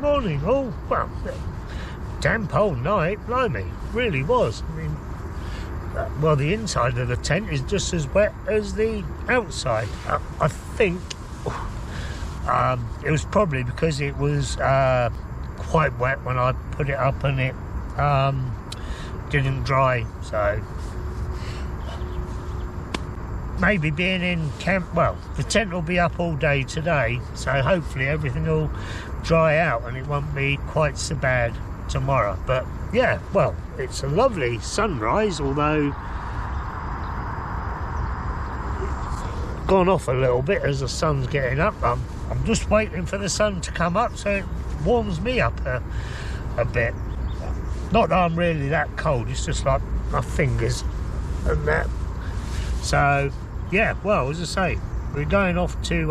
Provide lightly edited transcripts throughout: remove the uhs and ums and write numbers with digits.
Morning all. Well, damp old night, blimey, really was. I mean, well, the inside of the tent is just as wet as the outside. I think it was probably because it was quite wet when I put it up and it didn't dry, so maybe being in camp, well, the tent will be up all day today, so hopefully everything will dry out and it won't be quite so bad tomorrow. But yeah, well, it's a lovely sunrise, although it's gone off a little bit as the sun's getting up. I'm just waiting for the sun to come up so it warms me up a bit. Not that I'm really that cold, it's just like my fingers and that. So yeah, well, as I say, we're going off to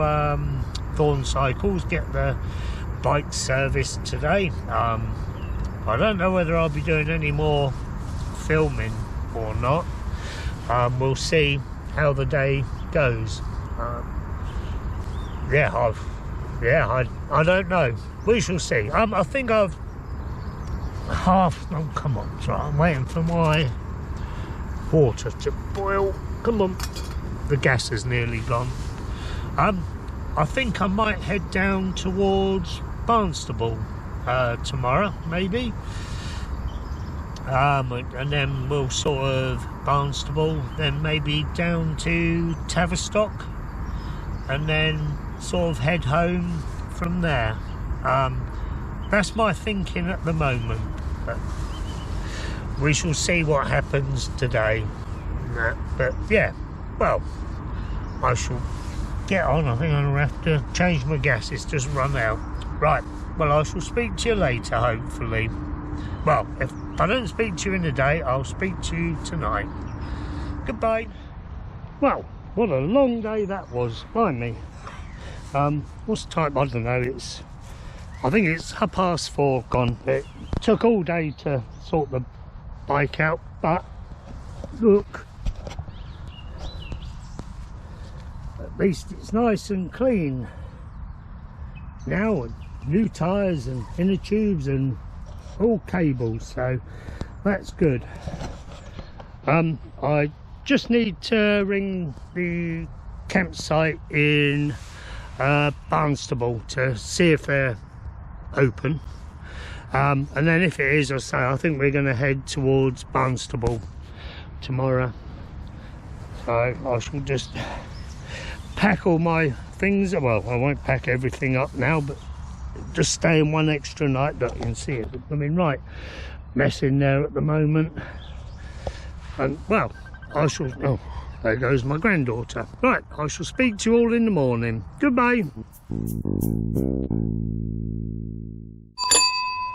Thorn Cycles, get the bike serviced today. I don't know whether I'll be doing any more filming or not. We'll see how the day goes. I don't know. We shall see. I think I've oh, come on, sorry, I'm waiting for my water to boil. Come on, the gas is nearly gone. I think I might head down towards Barnstaple tomorrow, maybe. And then we'll sort of Barnstaple, then maybe down to Tavistock, and then sort of head home from there. That's my thinking at the moment, but we shall see what happens today. But yeah, well, I shall get on. I think I'm gonna have to change my gas, it's just run out. Right, well, I shall speak to you later, hopefully. Well, if I don't speak to you in the day, I'll speak to you tonight. Goodbye. Well, what a long day that was, blimey. What's the time? I don't know, I think it's 4:30 gone. It took all day to sort the bike out, but look, at least it's nice and clean now, and new tyres and inner tubes and all cables, so that's good. I just need to ring the campsite in Barnstaple to see if they're open, and then if it is, I think we're going to head towards Barnstaple tomorrow. So I shall just pack all my things. Well, I won't pack everything up now, but just stay in one extra night. Look, you can see it, I mean, right mess in there at the moment. And well, I shall, oh, there goes my granddaughter. Right, I shall speak to you all in the morning. Goodbye.